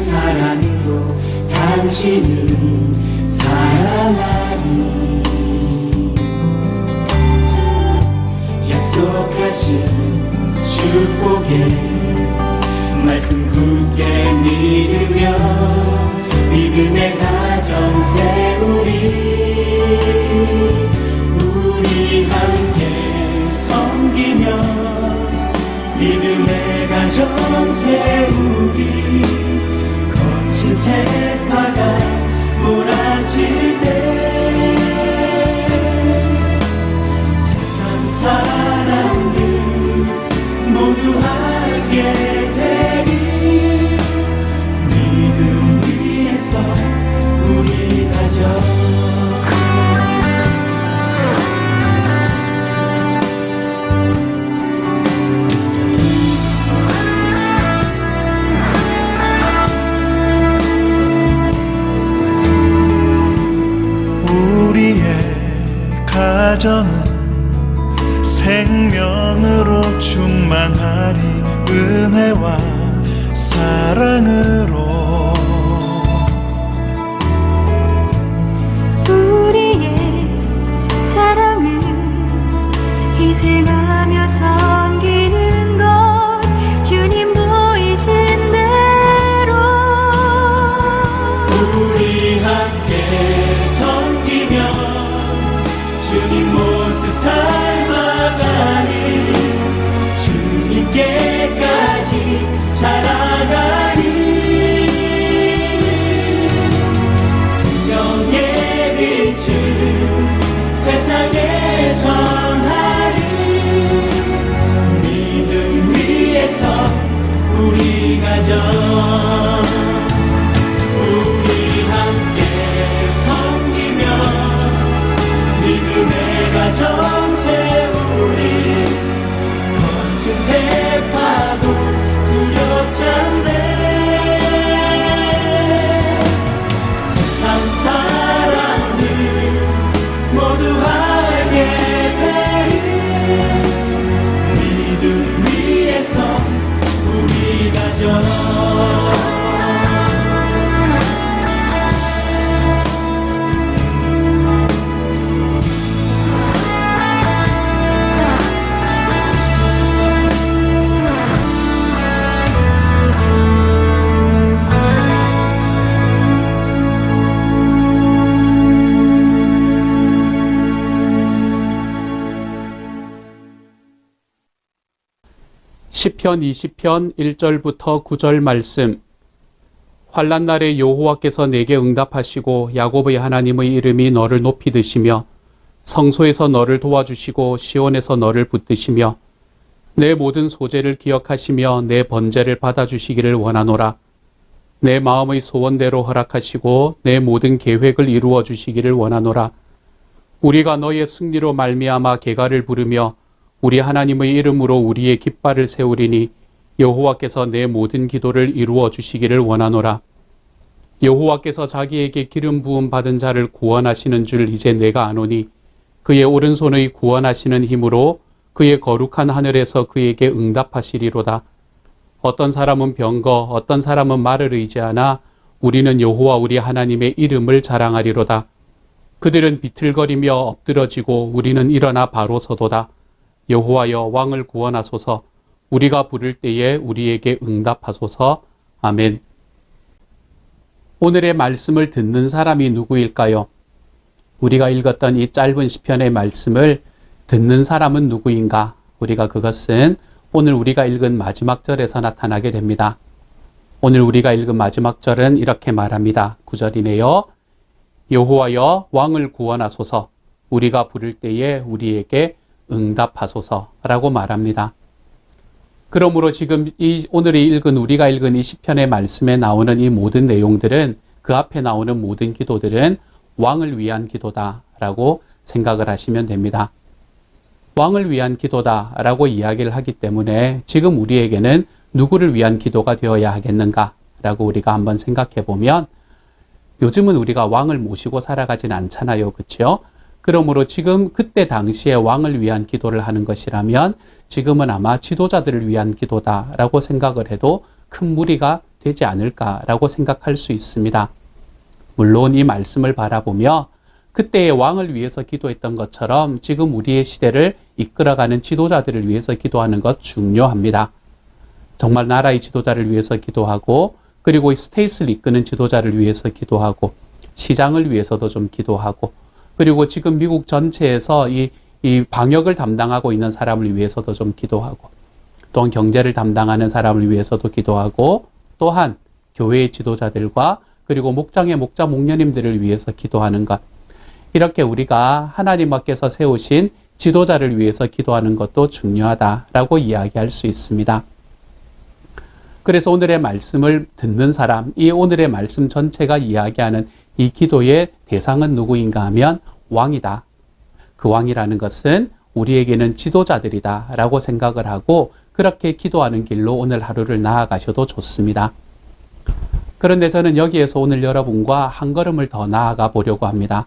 사랑으로 당신을 사랑하니 약속하신 축복의 말씀 굳게 믿으며 믿음의 가정 세우리 우리 함께 섬기며 믿음의 가정 세우리 거친 세파가 몰아칠 때 세상 사람들 모두 알게 되리 믿음 위에서 우리 가정 가정은 생명으로 충만하리 은혜와 사랑으로 우리의 사랑은 희생하며 섬기는 것 주님 보이신 대로 우리 함께 섬기며 주님 모습 닮아가니 주님께까지 자라가니 생명의 빛을 세상에 전하리 믿음 위에서 우리 가정 우리 함께 섬기며 믿음의 가정 세우리 거친 세파도 두렵지 않네 세상 사람들 모두 알게 되리 믿음 위에서 우리 가정 시편 20편 1절부터 9절 말씀. 환난 날에 여호와께서 내게 응답하시고 야곱의 하나님의 이름이 너를 높이 드시며 성소에서 너를 도와주시고 시온에서 너를 붙드시며 내 모든 소재를 기억하시며 내 번제를 받아주시기를 원하노라. 내 마음의 소원대로 허락하시고 내 모든 계획을 이루어 주시기를 원하노라. 우리가 너의 승리로 말미암아 개가를 부르며 우리 하나님의 이름으로 우리의 깃발을 세우리니 여호와께서 내 모든 기도를 이루어 주시기를 원하노라. 여호와께서 자기에게 기름 부음 받은 자를 구원하시는 줄 이제 내가 아노니 그의 오른손의 구원하시는 힘으로 그의 거룩한 하늘에서 그에게 응답하시리로다. 어떤 사람은 병거, 어떤 사람은 말을 의지하나 우리는 여호와 우리 하나님의 이름을 자랑하리로다. 그들은 비틀거리며 엎드러지고 우리는 일어나 바로 서도다. 여호와여 왕을 구원하소서. 우리가 부를 때에 우리에게 응답하소서. 아멘. 오늘의 말씀을 듣는 사람이 누구일까요? 우리가 읽었던 이 짧은 시편의 말씀을 듣는 사람은 누구인가? 우리가 그것은 오늘 우리가 읽은 마지막 절에서 나타나게 됩니다. 오늘 우리가 읽은 마지막 절은 이렇게 말합니다. 9절이네요. 여호와여 왕을 구원하소서. 우리가 부를 때에 우리에게 응답하소서라고 말합니다. 그러므로 지금 오늘이 읽은 우리가 읽은 이 시편의 말씀에 나오는 이 모든 내용들은 그 앞에 나오는 모든 기도들은 왕을 위한 기도다라고 생각을 하시면 됩니다. 왕을 위한 기도다라고 이야기를 하기 때문에 지금 우리에게는 누구를 위한 기도가 되어야 하겠는가라고 우리가 한번 생각해 보면 요즘은 우리가 왕을 모시고 살아가진 않잖아요. 그렇죠? 그러므로 지금 그때 당시에 왕을 위한 기도를 하는 것이라면 지금은 아마 지도자들을 위한 기도다라고 생각을 해도 큰 무리가 되지 않을까라고 생각할 수 있습니다. 물론 이 말씀을 바라보며 그때의 왕을 위해서 기도했던 것처럼 지금 우리의 시대를 이끌어가는 지도자들을 위해서 기도하는 것 중요합니다. 정말 나라의 지도자를 위해서 기도하고, 그리고 스테이트를 이끄는 지도자를 위해서 기도하고, 시장을 위해서도 좀 기도하고, 그리고 지금 미국 전체에서 이 방역을 담당하고 있는 사람을 위해서도 좀 기도하고, 또한 경제를 담당하는 사람을 위해서도 기도하고, 또한 교회의 지도자들과 그리고 목장의 목자 목녀님들을 위해서 기도하는 것, 이렇게 우리가 하나님께서 세우신 지도자를 위해서 기도하는 것도 중요하다라고 이야기할 수 있습니다. 그래서 오늘의 말씀을 듣는 사람, 이 오늘의 말씀 전체가 이야기하는 이 기도의 대상은 누구인가 하면 왕이다. 그 왕이라는 것은 우리에게는 지도자들이다 라고 생각을 하고 그렇게 기도하는 길로 오늘 하루를 나아가셔도 좋습니다. 그런데 저는 여기에서 오늘 여러분과 한 걸음을 더 나아가 보려고 합니다.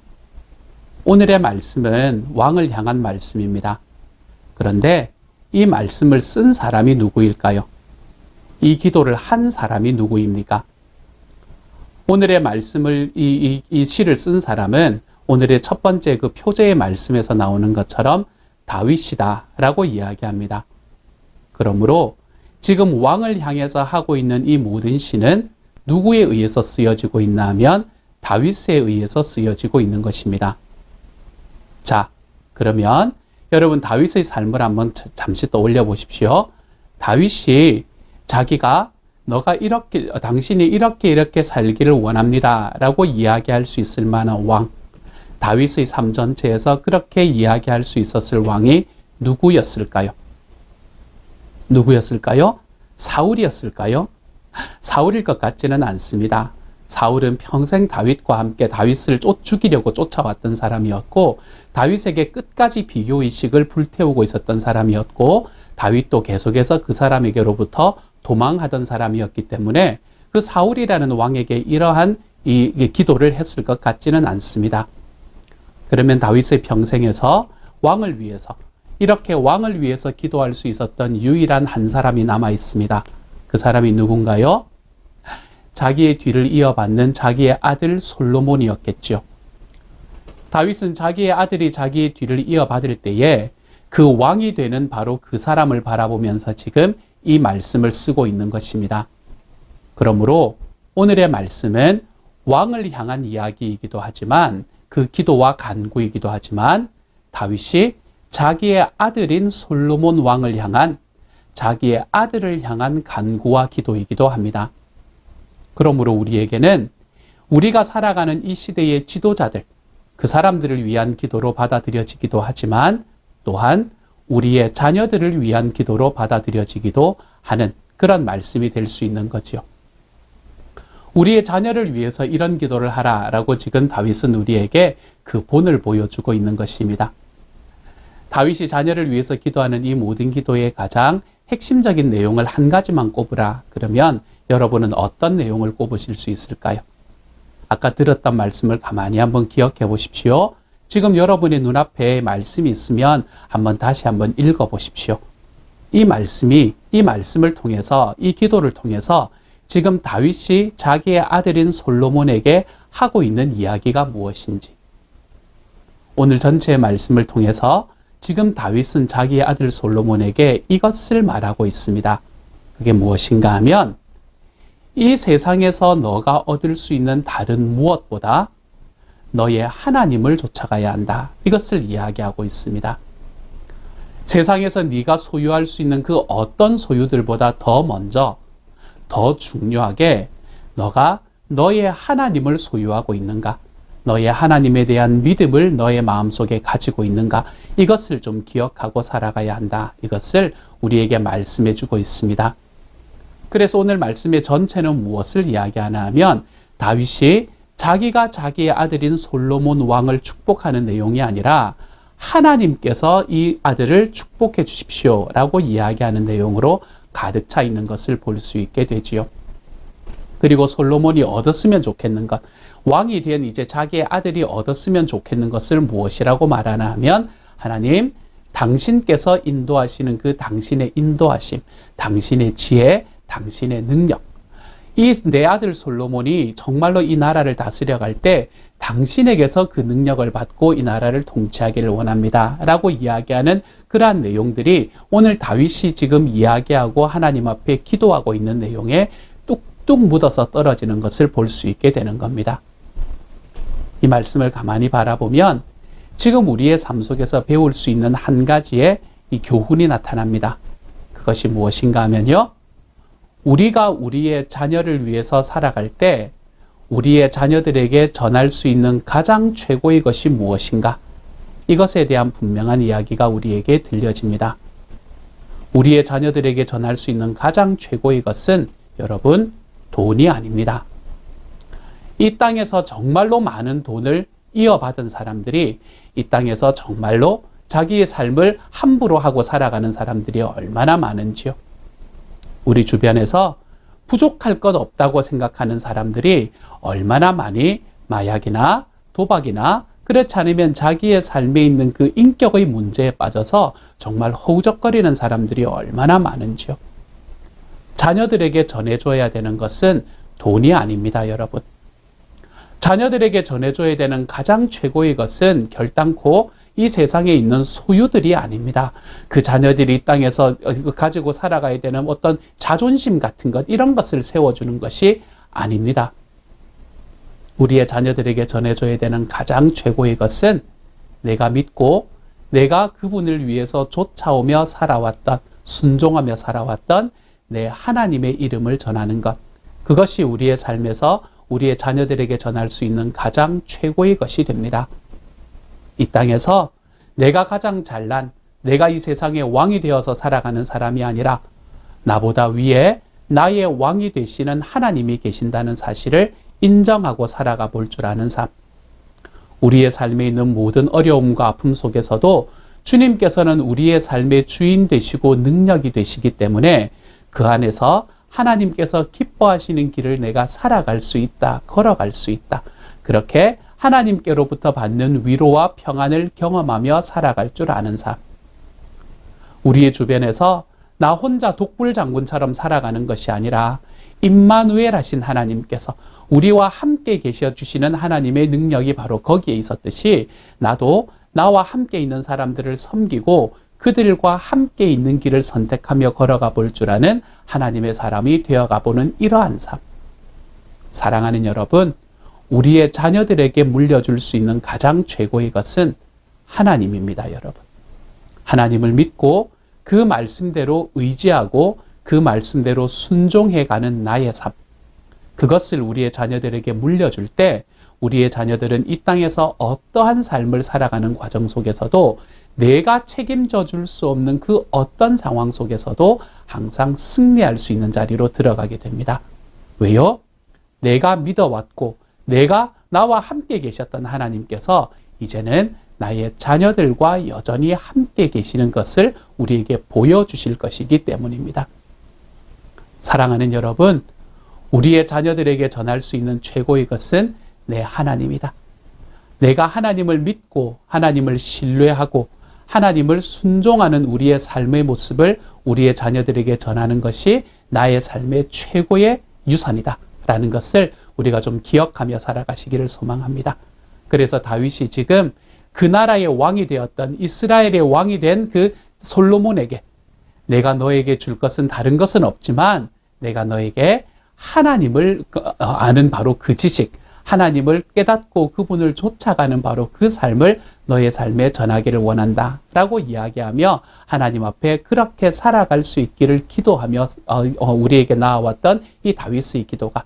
오늘의 말씀은 왕을 향한 말씀입니다. 그런데 이 말씀을 쓴 사람이 누구일까요? 이 기도를 한 사람이 누구입니까? 오늘의 말씀을, 이 시를 쓴 사람은 오늘의 첫 번째 그 표제의 말씀에서 나오는 것처럼 다윗이다 라고 이야기합니다. 그러므로 지금 왕을 향해서 하고 있는 이 모든 시는 누구에 의해서 쓰여지고 있나 하면 다윗에 의해서 쓰여지고 있는 것입니다. 자, 그러면 여러분 다윗의 삶을 한번 잠시 떠올려 보십시오. 다윗이 자기가 당신이 이렇게 살기를 원합니다 라고 이야기할 수 있을 만한 왕, 다윗의 삶 전체에서 그렇게 이야기할 수 있었을 왕이 누구였을까요? 누구였을까요? 사울이었을까요? 사울일 것 같지는 않습니다. 사울은 평생 다윗과 함께 다윗을 죽이려고 쫓아왔던 사람이었고, 다윗에게 끝까지 비교의식을 불태우고 있었던 사람이었고, 다윗도 계속해서 그 사람에게로부터 도망하던 사람이었기 때문에 그 사울이라는 왕에게 이러한 이 기도를 했을 것 같지는 않습니다. 그러면 다윗의 평생에서 왕을 위해서, 이렇게 왕을 위해서 기도할 수 있었던 유일한 한 사람이 남아 있습니다. 그 사람이 누군가요? 자기의 뒤를 이어받는 자기의 아들 솔로몬이었겠죠. 다윗은 자기의 아들이 자기의 뒤를 이어받을 때에 그 왕이 되는 바로 그 사람을 바라보면서 지금 이 말씀을 쓰고 있는 것입니다. 그러므로 오늘의 말씀은 왕을 향한 이야기이기도 하지만, 그 기도와 간구이기도 하지만, 다윗이 자기의 아들인 솔로몬 왕을 향한, 자기의 아들을 향한 간구와 기도이기도 합니다. 그러므로 우리에게는 우리가 살아가는 이 시대의 지도자들, 그 사람들을 위한 기도로 받아들여지기도 하지만, 또한 우리의 자녀들을 위한 기도로 받아들여지기도 하는 그런 말씀이 될 수 있는 거죠. 우리의 자녀를 위해서 이런 기도를 하라라고 지금 다윗은 우리에게 그 본을 보여주고 있는 것입니다. 다윗이 자녀를 위해서 기도하는 이 모든 기도의 가장 핵심적인 내용을 한 가지만 꼽으라. 그러면 여러분은 어떤 내용을 꼽으실 수 있을까요? 아까 들었던 말씀을 가만히 한번 기억해 보십시오. 지금 여러분의 눈앞에 말씀이 있으면 다시 한번 읽어 보십시오. 이 말씀을 통해서, 이 기도를 통해서 지금 다윗이 자기의 아들인 솔로몬에게 하고 있는 이야기가 무엇인지, 오늘 전체의 말씀을 통해서 지금 다윗은 자기의 아들 솔로몬에게 이것을 말하고 있습니다. 그게 무엇인가 하면, 이 세상에서 너가 얻을 수 있는 다른 무엇보다 너의 하나님을 쫓아가야 한다. 이것을 이야기하고 있습니다. 세상에서 네가 소유할 수 있는 그 어떤 소유들보다 더 먼저, 더 중요하게 너가 너의 하나님을 소유하고 있는가? 너의 하나님에 대한 믿음을 너의 마음속에 가지고 있는가? 이것을 좀 기억하고 살아가야 한다. 이것을 우리에게 말씀해 주고 있습니다. 그래서 오늘 말씀의 전체는 무엇을 이야기하나 하면, 다윗이 자기가 자기의 아들인 솔로몬 왕을 축복하는 내용이 아니라 하나님께서 이 아들을 축복해 주십시오 라고 이야기하는 내용으로 가득 차 있는 것을 볼 수 있게 되지요. 그리고 솔로몬이 얻었으면 좋겠는 것, 왕이 된 이제 자기의 아들이 얻었으면 좋겠는 것을 무엇이라고 말하나 하면, 하나님, 당신께서 인도하시는 그 당신의 인도하심, 당신의 지혜, 당신의 능력, 이 내 아들 솔로몬이 정말로 이 나라를 다스려갈 때 당신에게서 그 능력을 받고 이 나라를 통치하기를 원합니다. 라고 이야기하는 그러한 내용들이 오늘 다윗이 지금 이야기하고 하나님 앞에 기도하고 있는 내용에 뚝뚝 묻어서 떨어지는 것을 볼 수 있게 되는 겁니다. 이 말씀을 가만히 바라보면 지금 우리의 삶 속에서 배울 수 있는 한 가지의 이 교훈이 나타납니다. 그것이 무엇인가 하면요. 우리가 우리의 자녀를 위해서 살아갈 때 우리의 자녀들에게 전할 수 있는 가장 최고의 것이 무엇인가? 이것에 대한 분명한 이야기가 우리에게 들려집니다. 우리의 자녀들에게 전할 수 있는 가장 최고의 것은 여러분, 돈이 아닙니다. 이 땅에서 정말로 많은 돈을 이어받은 사람들이 이 땅에서 정말로 자기의 삶을 함부로 하고 살아가는 사람들이 얼마나 많은지요. 우리 주변에서 부족할 것 없다고 생각하는 사람들이 얼마나 많이 마약이나 도박이나 그렇지 않으면 자기의 삶에 있는 그 인격의 문제에 빠져서 정말 허우적거리는 사람들이 얼마나 많은지요. 자녀들에게 전해줘야 되는 것은 돈이 아닙니다, 여러분. 자녀들에게 전해줘야 되는 가장 최고의 것은 결단코 이 세상에 있는 소유들이 아닙니다. 그 자녀들이 이 땅에서 가지고 살아가야 되는 어떤 자존심 같은 것, 이런 것을 세워주는 것이 아닙니다. 우리의 자녀들에게 전해줘야 되는 가장 최고의 것은 내가 믿고 내가 그분을 위해서 쫓아오며 살아왔던, 순종하며 살아왔던 내 하나님의 이름을 전하는 것. 그것이 우리의 삶에서 우리의 자녀들에게 전할 수 있는 가장 최고의 것이 됩니다. 이 땅에서 내가 가장 잘난, 내가 이 세상의 왕이 되어서 살아가는 사람이 아니라 나보다 위에 나의 왕이 되시는 하나님이 계신다는 사실을 인정하고 살아가 볼 줄 아는 삶. 우리의 삶에 있는 모든 어려움과 아픔 속에서도 주님께서는 우리의 삶의 주인 되시고 능력이 되시기 때문에 그 안에서 하나님께서 기뻐하시는 길을 내가 살아갈 수 있다, 걸어갈 수 있다. 그렇게 하나님께로부터 받는 위로와 평안을 경험하며 살아갈 줄 아는 삶. 우리의 주변에서 나 혼자 독불장군처럼 살아가는 것이 아니라 임마누엘 하신 하나님께서 우리와 함께 계셔 주시는 하나님의 능력이 바로 거기에 있었듯이 나도 나와 함께 있는 사람들을 섬기고 그들과 함께 있는 길을 선택하며 걸어가 볼 줄 아는 하나님의 사람이 되어가 보는 이러한 삶. 사랑하는 여러분, 우리의 자녀들에게 물려줄 수 있는 가장 최고의 것은 하나님입니다, 여러분. 하나님을 믿고 그 말씀대로 의지하고 그 말씀대로 순종해가는 나의 삶. 그것을 우리의 자녀들에게 물려줄 때 우리의 자녀들은 이 땅에서 어떠한 삶을 살아가는 과정 속에서도 내가 책임져 줄 수 없는 그 어떤 상황 속에서도 항상 승리할 수 있는 자리로 들어가게 됩니다. 왜요? 내가 믿어왔고 내가 나와 함께 계셨던 하나님께서 이제는 나의 자녀들과 여전히 함께 계시는 것을 우리에게 보여주실 것이기 때문입니다. 사랑하는 여러분, 우리의 자녀들에게 전할 수 있는 최고의 것은 내 하나님이다. 내가 하나님을 믿고 하나님을 신뢰하고 하나님을 순종하는 우리의 삶의 모습을 우리의 자녀들에게 전하는 것이 나의 삶의 최고의 유산이다 라는 것을 우리가 좀 기억하며 살아가시기를 소망합니다. 그래서 다윗이 지금 그 나라의 왕이 되었던 이스라엘의 왕이 된 그 솔로몬에게 내가 너에게 줄 것은 다른 것은 없지만 내가 너에게 하나님을 아는 바로 그 지식, 하나님을 깨닫고 그분을 쫓아가는 바로 그 삶을 너의 삶에 전하기를 원한다 라고 이야기하며 하나님 앞에 그렇게 살아갈 수 있기를 기도하며 우리에게 나아왔던 이 다윗의 기도가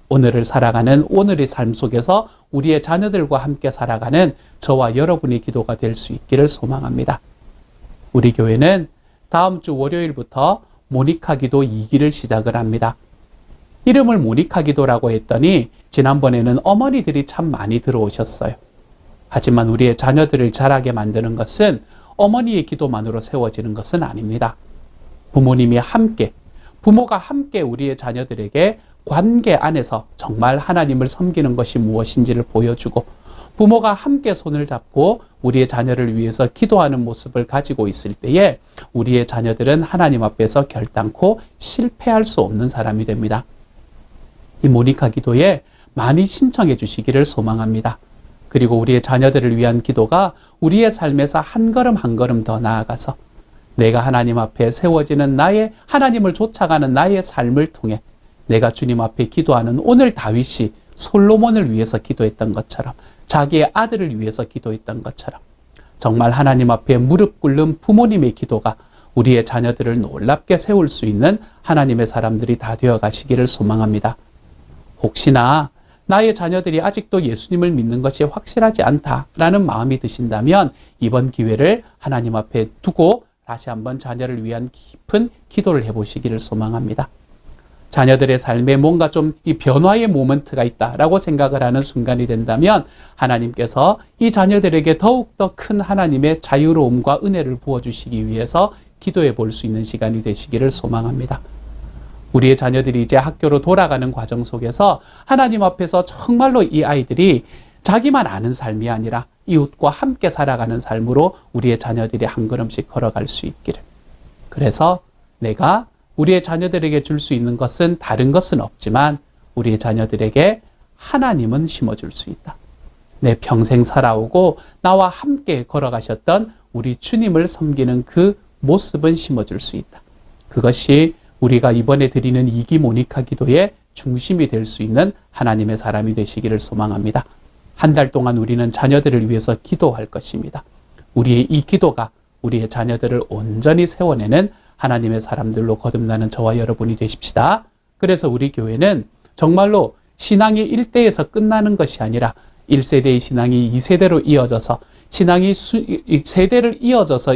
오늘을 살아가는 오늘의 삶 속에서 우리의 자녀들과 함께 살아가는 저와 여러분의 기도가 될 수 있기를 소망합니다. 우리 교회는 다음 주 월요일부터 모니카 기도 2기를 시작을 합니다. 이름을 모니카 기도라고 했더니 지난번에는 어머니들이 참 많이 들어오셨어요. 하지만 우리의 자녀들을 자라게 만드는 것은 어머니의 기도만으로 세워지는 것은 아닙니다. 부모님이 함께, 부모가 함께 우리의 자녀들에게 관계 안에서 정말 하나님을 섬기는 것이 무엇인지를 보여주고 부모가 함께 손을 잡고 우리의 자녀를 위해서 기도하는 모습을 가지고 있을 때에 우리의 자녀들은 하나님 앞에서 결단코 실패할 수 없는 사람이 됩니다. 이 모니카 기도에 많이 신청해 주시기를 소망합니다. 그리고 우리의 자녀들을 위한 기도가 우리의 삶에서 한 걸음 한 걸음 더 나아가서 내가 하나님 앞에 세워지는 나의 하나님을 쫓아가는 나의 삶을 통해 내가 주님 앞에 기도하는 오늘 다윗이 솔로몬을 위해서 기도했던 것처럼 자기의 아들을 위해서 기도했던 것처럼 정말 하나님 앞에 무릎 꿇는 부모님의 기도가 우리의 자녀들을 놀랍게 세울 수 있는 하나님의 사람들이 다 되어 가시기를 소망합니다. 혹시나 나의 자녀들이 아직도 예수님을 믿는 것이 확실하지 않다라는 마음이 드신다면 이번 기회를 하나님 앞에 두고 다시 한번 자녀를 위한 깊은 기도를 해보시기를 소망합니다. 자녀들의 삶에 뭔가 좀 이 변화의 모먼트가 있다라고 생각을 하는 순간이 된다면 하나님께서 이 자녀들에게 더욱더 큰 하나님의 자유로움과 은혜를 부어주시기 위해서 기도해 볼 수 있는 시간이 되시기를 소망합니다. 우리의 자녀들이 이제 학교로 돌아가는 과정 속에서 하나님 앞에서 정말로 이 아이들이 자기만 아는 삶이 아니라 이웃과 함께 살아가는 삶으로 우리의 자녀들이 한 걸음씩 걸어갈 수 있기를. 그래서 내가 우리의 자녀들에게 줄 수 있는 것은 다른 것은 없지만 우리의 자녀들에게 하나님은 심어줄 수 있다. 내 평생 살아오고 나와 함께 걸어가셨던 우리 주님을 섬기는 그 모습은 심어줄 수 있다. 그것이 우리가 이번에 드리는 이기 모니카 기도의 중심이 될 수 있는 하나님의 사람이 되시기를 소망합니다. 한 달 동안 우리는 자녀들을 위해서 기도할 것입니다. 우리의 이 기도가 우리의 자녀들을 온전히 세워내는 하나님의 사람들로 거듭나는 저와 여러분이 되십시다. 그래서 우리 교회는 정말로 신앙이 1대에서 끝나는 것이 아니라 1세대의 신앙이 2세대로 이어져서 신앙이 세대를 이어져서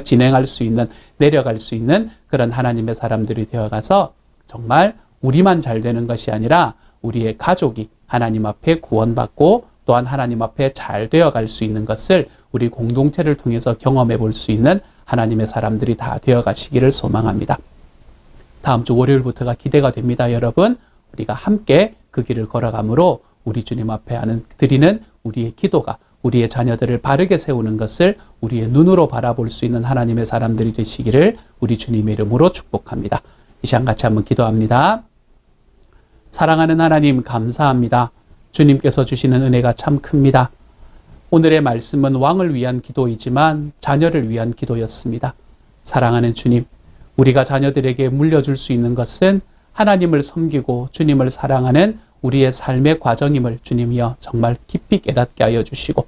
진행할 수 있는, 내려갈 수 있는 그런 하나님의 사람들이 되어가서 정말 우리만 잘 되는 것이 아니라 우리의 가족이 하나님 앞에 구원받고 또한 하나님 앞에 잘 되어갈 수 있는 것을 우리 공동체를 통해서 경험해 볼 수 있는 하나님의 사람들이 다 되어가시기를 소망합니다. 다음 주 월요일부터가 기대가 됩니다. 여러분, 우리가 함께 그 길을 걸어가므로 우리 주님 앞에 드리는 우리의 기도가 우리의 자녀들을 바르게 세우는 것을 우리의 눈으로 바라볼 수 있는 하나님의 사람들이 되시기를 우리 주님의 이름으로 축복합니다. 이 시간 같이 한번 기도합니다. 사랑하는 하나님 감사합니다. 주님께서 주시는 은혜가 참 큽니다. 오늘의 말씀은 왕을 위한 기도이지만 자녀를 위한 기도였습니다. 사랑하는 주님, 우리가 자녀들에게 물려줄 수 있는 것은 하나님을 섬기고 주님을 사랑하는 우리의 삶의 과정임을 주님이여 정말 깊이 깨닫게 하여 주시고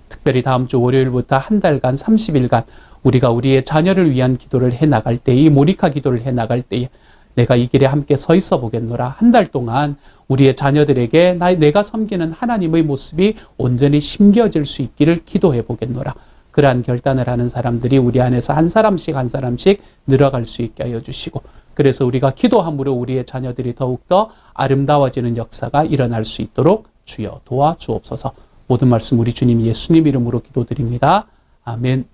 특별히 다음 주 월요일부터 한 달간 30일간 우리가 우리의 자녀를 위한 기도를 해나갈 때, 이 모니카 기도를 해나갈 때에 내가 이 길에 함께 서 있어 보겠노라. 한 달 동안 우리의 자녀들에게 내가 섬기는 하나님의 모습이 온전히 심겨질 수 있기를 기도해 보겠노라. 그러한 결단을 하는 사람들이 우리 안에서 한 사람씩 한 사람씩 늘어갈 수 있게 하여 주시고 그래서 우리가 기도함으로 우리의 자녀들이 더욱더 아름다워지는 역사가 일어날 수 있도록 주여 도와주옵소서. 모든 말씀 우리 주님 예수님 이름으로 기도드립니다. 아멘.